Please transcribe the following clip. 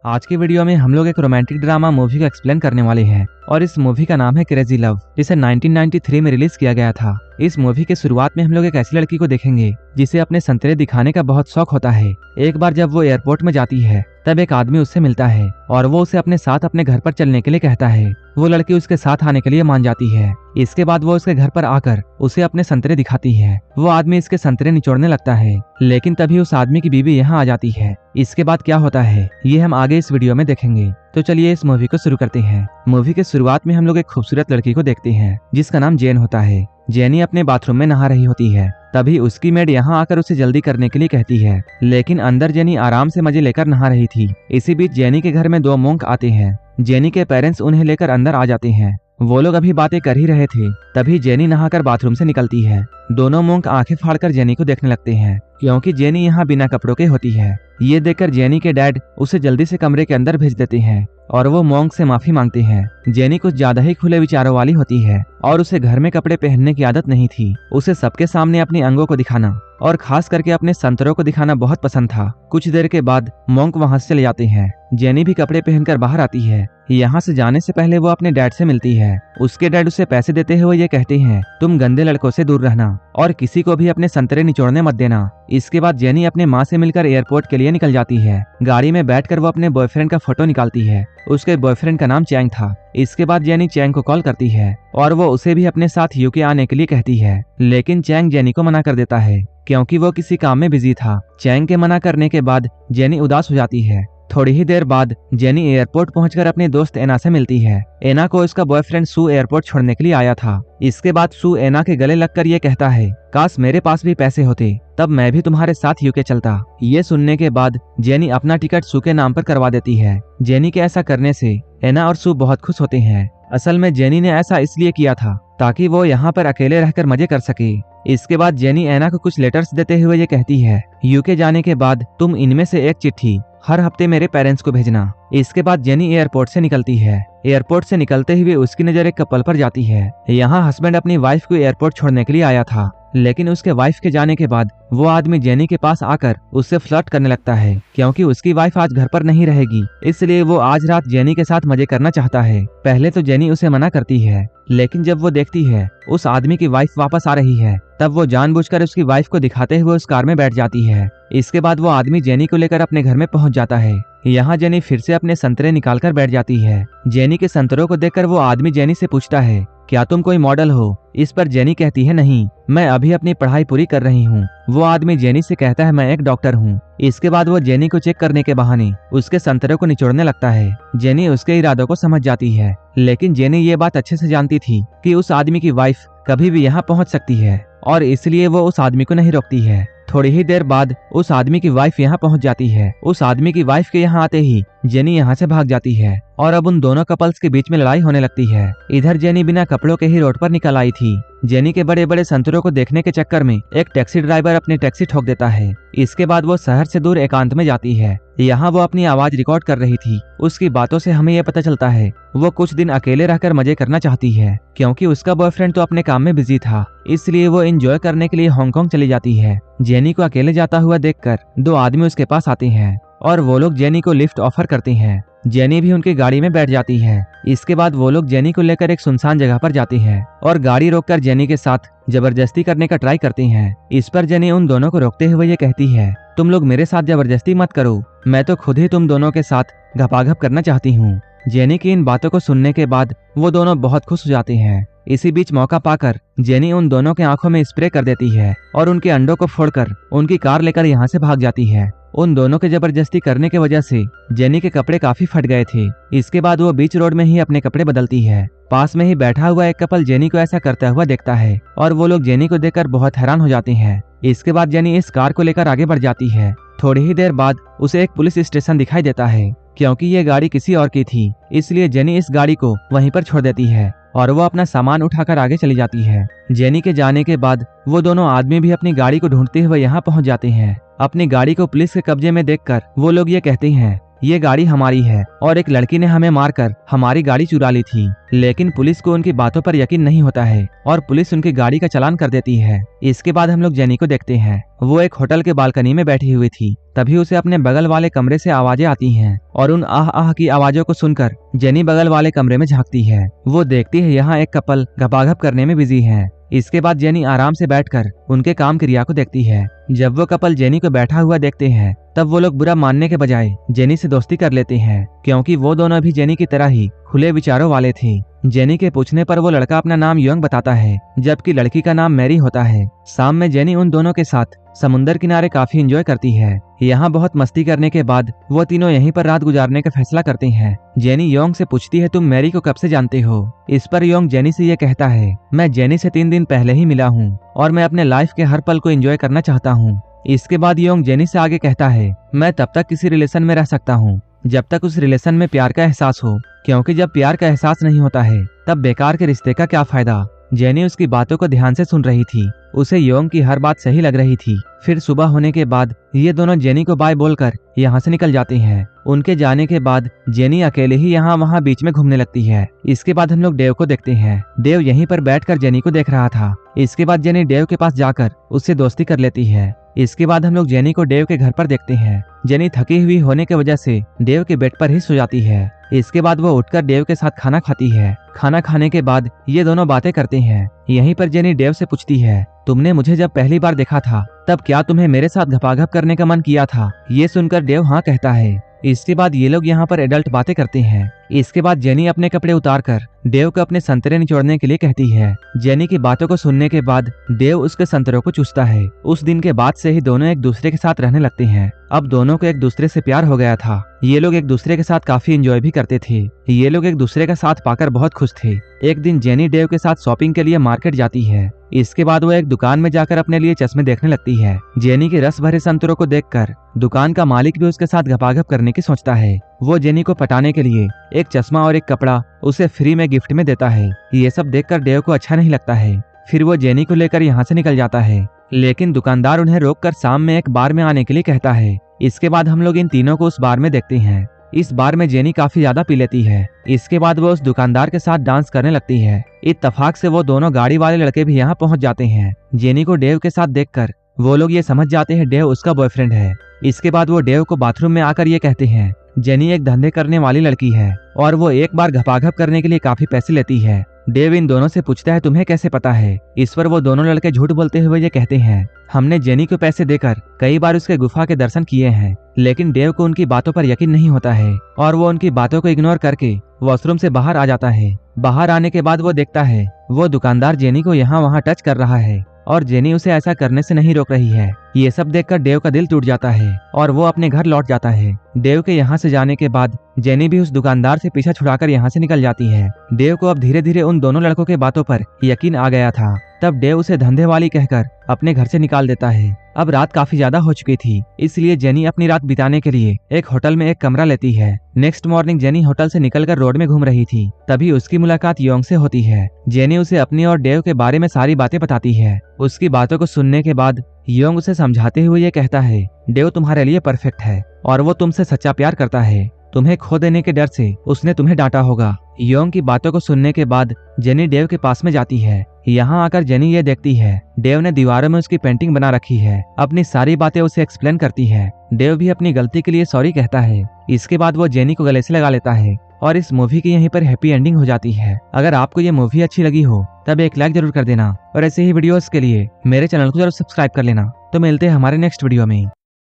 आज की वीडियो में हम लोग एक रोमांटिक ड्रामा मूवी को एक्सप्लेन करने वाले हैं और इस मूवी का नाम है क्रेजी लव, जिसे 1993 में रिलीज किया गया था। इस मूवी के शुरुआत में हम लोग एक ऐसी लड़की को देखेंगे जिसे अपने संतरे दिखाने का बहुत शौक होता है। एक बार जब वो एयरपोर्ट में जाती है तब एक आदमी उससे मिलता है और वो उसे अपने साथ अपने घर पर चलने के लिए कहता है। वो लड़की उसके साथ आने के लिए मान जाती है। इसके बाद वो उसके घर पर आकर उसे अपने संतरे दिखाती है। वो आदमी इसके संतरे निचोड़ने लगता है, लेकिन तभी उस आदमी की बीवी यहाँ आ जाती है। इसके बाद क्या होता है ये हम आगे इस वीडियो में देखेंगे। तो चलिए इस मूवी को शुरू करते हैं। मूवी के शुरुआत में हम लोग एक खूबसूरत लड़की को देखते हैं जिसका नाम जेन होता है। जेनी अपने बाथरूम में नहा रही होती है, तभी उसकी मेड यहाँ आकर उसे जल्दी करने के लिए कहती है, लेकिन अंदर जेनी आराम से मजे लेकर नहा रही थी। इसी बीच जेनी के घर में दो मोंक आते हैं। जेनी के पेरेंट्स उन्हें लेकर अंदर आ जाते हैं। वो लोग अभी बातें कर ही रहे थे, तभी जेनी नहाकर बाथरूम से निकलती है। दोनों मोंक आंखें फाड़कर जेनी को देखने लगते हैं क्योंकि जेनी यहाँ बिना कपड़ों के होती है। ये देखकर जेनी के डैड उसे जल्दी से कमरे के अंदर भेज देते हैं और वो मोंक से माफी मांगते हैं। जेनी कुछ ज्यादा ही खुले विचारों वाली होती है और उसे घर में कपड़े पहनने की आदत नहीं थी। उसे सबके सामने अपने अंगों को दिखाना और खास करके अपने संतरों को दिखाना बहुत पसंद था। कुछ देर के बाद मोंक वहां से चले जाते हैं। जेनी भी कपड़े पहनकर बाहर आती है। यहाँ से जाने से पहले वो अपने डैड से मिलती है। उसके डैड उसे पैसे देते हुए ये कहते हैं, तुम गंदे लड़कों से दूर रहना और किसी को भी अपने संतरे निचोड़ने मत देना। इसके बाद जेनी अपने माँ से मिलकर एयरपोर्ट के लिए निकल जाती है। गाड़ी में बैठकर वो अपने बॉयफ्रेंड का फोटो निकालती है। उसके बॉयफ्रेंड का नाम चैंग था। इसके बाद जेनी चैंग को कॉल करती है और वो उसे भी अपने साथ यूके आने के लिए कहती है, लेकिन चैंग जेनी को मना कर देता है क्योंकि वो किसी काम में बिजी था। चैंग के मना करने के बाद जेनी उदास हो जाती है। थोड़ी ही देर बाद जेनी एयरपोर्ट पहुंचकर अपने दोस्त एना से मिलती है। एना को इसका बॉयफ्रेंड सू एयरपोर्ट छोड़ने के लिए आया था। इसके बाद सू एना के गले लगकर ये कहता है, काश मेरे पास भी पैसे होते, तब मैं भी तुम्हारे साथ यूके चलता। ये सुनने के बाद जेनी अपना टिकट सू के नाम पर करवा देती है। जेनी के ऐसा करने से एना और सू बहुत खुश होते हैं। असल में जेनी ने ऐसा इसलिए किया था ताकि वो यहाँ पर अकेले रहकर मजे कर सके। इसके बाद जेनी एना को कुछ लेटर्स देते हुए ये कहती है, यूके जाने के बाद तुम इनमें से एक चिट्ठी हर हफ्ते मेरे पेरेंट्स को भेजना। इसके बाद जेनी एयरपोर्ट से निकलती है। एयरपोर्ट से निकलते हुए उसकी नजर एक कपल पर जाती है। यहाँ हस्बैंड अपनी वाइफ को एयरपोर्ट छोड़ने के लिए आया था, लेकिन उसके वाइफ के जाने के बाद वो आदमी जेनी के पास आकर उससे फ्लर्ट करने लगता है क्योंकि उसकी वाइफ आज घर पर नहीं रहेगी, इसलिए वो आज रात जेनी के साथ मजे करना चाहता है। पहले तो जेनी उसे मना करती है, लेकिन जब वो देखती है उस आदमी की वाइफ वापस आ रही है, तब वो जानबूझकर उसकी वाइफ को दिखाते हुए उस कार में बैठ जाती है। इसके बाद वो आदमी जेनी को लेकर अपने घर में पहुंच जाता है। यहाँ जेनी फिर से अपने संतरे निकालकर बैठ जाती है। जेनी के संतरों को देखकर वो आदमी जेनी से पूछता है, क्या तुम कोई मॉडल हो? इस पर जेनी कहती है, नहीं, मैं अभी अपनी पढ़ाई पूरी कर रही हूँ। वो आदमी जेनी से कहता है, मैं एक डॉक्टर हूँ। इसके बाद वो जेनी को चेक करने के बहाने उसके संतरों को निचोड़ने लगता है। जेनी उसके इरादों को समझ जाती है, लेकिन जेनी ये बात अच्छे से जानती थी कि उस आदमी की वाइफ कभी भी यहाँ पहुँच सकती है और इसलिए वो उस आदमी को नहीं रोकती है। थोड़ी ही देर बाद उस आदमी की वाइफ यहाँ पहुंच जाती है। उस आदमी की वाइफ के यहाँ आते ही जेनी यहाँ से भाग जाती है और अब उन दोनों कपल्स के बीच में लड़ाई होने लगती है। इधर जेनी बिना कपड़ों के ही रोड पर निकल आई थी। जेनी के बड़े बड़े संतरों को देखने के चक्कर में एक टैक्सी ड्राइवर अपनी टैक्सी ठोक देता है। इसके बाद वो शहर से दूर एकांत में जाती है। यहाँ वो अपनी आवाज रिकॉर्ड कर रही थी। उसकी बातों से हमें यह पता चलता है वो कुछ दिन अकेले रहकर मजे करना चाहती है क्योंकि उसका बॉयफ्रेंड तो अपने काम में बिजी था, इसलिए वो एंजॉय करने के लिए हांगकांग चली जाती है। जेनी को अकेले जाता हुआ देखकर दो आदमी उसके पास आते हैं और वो लोग जेनी को लिफ्ट ऑफर करते हैं। जेनी भी उनकी गाड़ी में बैठ जाती है। इसके बाद वो लोग जेनी को लेकर एक सुनसान जगह पर जाते हैं और गाड़ी रोककर जेनी के साथ जबरदस्ती करने का ट्राई करते हैं। इस पर जेनी उन दोनों को रोकते हुए ये कहती है, तुम लोग मेरे साथ जबरदस्ती मत करो, मैं तो खुद ही तुम दोनों के साथ घपाघप करना चाहती हूँ। जेनी की इन बातों को सुनने के बाद वो दोनों बहुत खुश हो जाते हैं। इसी बीच मौका पाकर जेनी उन दोनों के आंखों में स्प्रे कर देती है और उनके अंडों को फोड़कर उनकी कार लेकर यहाँ से भाग जाती है। उन दोनों के जबरदस्ती करने की वजह से जेनी के कपड़े काफी फट गए थे। इसके बाद वो बीच रोड में ही अपने कपड़े बदलती है। पास में ही बैठा हुआ एक कपल जेनी को ऐसा करता हुआ देखता है और वो लोग जेनी को देखकर बहुत हैरान हो जाते हैं। इसके बाद जेनी इस कार को लेकर आगे बढ़ जाती है। थोड़ी ही देर बाद उसे एक पुलिस स्टेशन दिखाई देता है। क्योंकि ये गाड़ी किसी और की थी, इसलिए जेनी इस गाड़ी को वहीं पर छोड़ देती है और वो अपना सामान उठाकर आगे चली जाती है। जेनी के जाने के बाद वो दोनों आदमी भी अपनी गाड़ी को ढूंढते हुए यहाँ पहुँच जाते हैं। अपनी गाड़ी को पुलिस के कब्जे में देखकर वो लोग ये कहते हैं, ये गाड़ी हमारी है और एक लड़की ने हमें मारकर हमारी गाड़ी चुरा ली थी। लेकिन पुलिस को उनकी बातों पर यकीन नहीं होता है और पुलिस उनकी गाड़ी का चालान कर देती है। इसके बाद हम लोग जेनी को देखते हैं। वो एक होटल के बालकनी में बैठी हुई थी। तभी उसे अपने बगल वाले कमरे से आवाजें आती हैं और उन आह आह की आवाजों को सुनकर जेनी बगल वाले कमरे में झांकती है। वो देखती है यहाँ एक कपल घपाघप करने में बिजी है। इसके बाद जेनी आराम से बैठकर उनके काम क्रिया को देखती है। जब वो कपल जेनी को बैठा हुआ देखते हैं तब वो लोग बुरा मानने के बजाय जेनी से दोस्ती कर लेते हैं, क्योंकि वो दोनों भी जेनी की तरह ही खुले विचारों वाले थे। जेनी के पूछने पर वो लड़का अपना नाम योंग बताता है, जबकि लड़की का नाम मैरी होता है। शाम में जेनी उन दोनों के साथ समुंदर किनारे काफी एंजॉय करती है। यहाँ बहुत मस्ती करने के बाद वो तीनों यहीं पर रात गुजारने का फैसला करते हैं। जेनी योंग से पूछती है, तुम मैरी को कब से जानते हो? इस पर योंग जेनी से ये कहता है, मैं जेनी से 3 दिन पहले ही मिला हूँ और मैं अपने लाइफ के हर पल को एंजॉय करना चाहता हूँ। इसके बाद योंग जेनी से आगे कहता है, मैं तब तक किसी रिलेशन में रह सकता हूँ जब तक उस रिलेशन में प्यार का एहसास हो, क्योंकि जब प्यार का एहसास नहीं होता है तब बेकार के रिश्ते का क्या फायदा। जेनी उसकी बातों को ध्यान से सुन रही थी। उसे योंग की हर बात सही लग रही थी। फिर सुबह होने के बाद ये दोनों जेनी को बाय बोलकर यहाँ से निकल जाते हैं। उनके जाने के बाद जेनी अकेले ही यहाँ वहाँ बीच में घूमने लगती है। इसके बाद हम लोग डेव को देखते हैं। डेव यहीं पर बैठकर जेनी को देख रहा था। इसके बाद जेनी डेव के पास जाकर उससे दोस्ती कर लेती है। इसके बाद हम लोग जेनी को डेव के घर पर देखते हैं। जेनी थकी हुई होने की वजह से डेव के बेड पर ही सो जाती है। इसके बाद वो उठकर डेव के साथ खाना खाती है। खाना खाने के बाद ये दोनों बातें करते हैं। यहीं पर जेनी डेव से पूछती है, तुमने मुझे जब पहली बार देखा था तब क्या तुम्हें मेरे साथ घपाघप करने का मन किया था? ये सुनकर डेव हाँ कहता है। इसके बाद ये लोग यहाँ पर एडल्ट बातें करते हैं। इसके बाद जेनी अपने कपड़े उतारकर डेव को अपने संतरे निचोड़ने के लिए कहती है। जेनी की बातों को सुनने के बाद डेव उसके संतरों को चूसता है। उस दिन के बाद से ही दोनों एक दूसरे के साथ रहने लगते हैं। अब दोनों को एक दूसरे से प्यार हो गया था। ये लोग एक दूसरे के साथ काफी एंजॉय भी करते थे। ये लोग एक दूसरे का साथ पाकर बहुत खुश थे। एक दिन जेनी डेव के साथ शॉपिंग के लिए मार्केट जाती है। इसके बाद वो एक दुकान में जाकर अपने लिए चश्मे देखने लगती है। जेनी के रस भरे संतरों को देखकर दुकान का मालिक भी उसके साथ घपाघप करने की सोचता है। वो जेनी को पटाने के लिए एक चश्मा और एक कपड़ा उसे फ्री में गिफ्ट में देता है। ये सब देखकर डेव को अच्छा नहीं लगता है। फिर वो जेनी को लेकर यहाँ से निकल जाता है, लेकिन दुकानदार उन्हें रोककर शाम में एक बार में आने के लिए कहता है। इसके बाद हम लोग इन तीनों को उस बार में देखते हैं। इस बार में जेनी काफी ज्यादा पी लेती है। इसके बाद वो उस दुकानदार के साथ डांस करने लगती है। इत्तेफाक से वो दोनों गाड़ी वाले लड़के भी यहाँ पहुँच जाते हैं। जेनी को डेव के साथ देखकर वो लोग ये समझ जाते हैं डेव उसका बॉयफ्रेंड है। इसके बाद वो डेव को बाथरूम में आकर ये कहते हैं, जेनी एक धंधे करने वाली लड़की है और वो एक बार घपाघप करने के लिए काफी पैसे लेती है। डेव इन दोनों से पूछता है, तुम्हें कैसे पता है? इस पर वो दोनों लड़के झूठ बोलते हुए ये कहते हैं, हमने जेनी को पैसे देकर कई बार उसके गुफा के दर्शन किए हैं। लेकिन डेव को उनकी बातों पर यकीन नहीं होता है और वो उनकी बातों को इग्नोर करके वॉशरूम से बाहर आ जाता है। बाहर आने के बाद वो देखता है वो दुकानदार जेनी को यहाँ वहाँ टच कर रहा है और जेनी उसे ऐसा करने से नहीं रोक रही है। ये सब देखकर डेव का दिल टूट जाता है और वो अपने घर लौट जाता है। डेव के यहाँ से जाने के बाद जेनी भी उस दुकानदार से पीछा छुड़ाकर यहाँ से निकल जाती है। डेव को अब धीरे धीरे उन दोनों लड़कों के बातों पर यकीन आ गया था। तब डेव उसे धंधे वाली कहकर अपने घर से निकाल देता है। अब रात काफी ज्यादा हो चुकी थी, इसलिए जेनी अपनी रात बिताने के लिए एक होटल में एक कमरा लेती है। नेक्स्ट मॉर्निंग जेनी होटल से निकलकर रोड में घूम रही थी। तभी उसकी मुलाकात योंग से होती है। जेनी उसे अपनी और डेव के बारे में सारी बातें बताती है। उसकी बातों को सुनने के बाद योंग उसे समझाते हुए ये कहता है, डेव तुम्हारे लिए परफेक्ट है और वो तुमसे सच्चा प्यार करता है। तुम्हें खो देने के डर से उसने तुम्हें डांटा होगा। योंग की बातों को सुनने के बाद जेनी डेव के पास में जाती है। यहाँ आकर जेनी ये देखती है डेव ने दीवारों में उसकी पेंटिंग बना रखी है। अपनी सारी बातें उसे एक्सप्लेन करती है। डेव भी अपनी गलती के लिए सॉरी कहता है। इसके बाद वो जेनी को गले से लगा लेता है और इस मूवी की यहीं पर हैप्पी एंडिंग हो जाती है। अगर आपको ये मूवी अच्छी लगी हो तब एक लाइक जरूर कर देना और ऐसे ही वीडियोस के लिए मेरे चैनल को जरूर सब्सक्राइब कर लेना। तो मिलते हैं हमारे नेक्स्ट वीडियो में।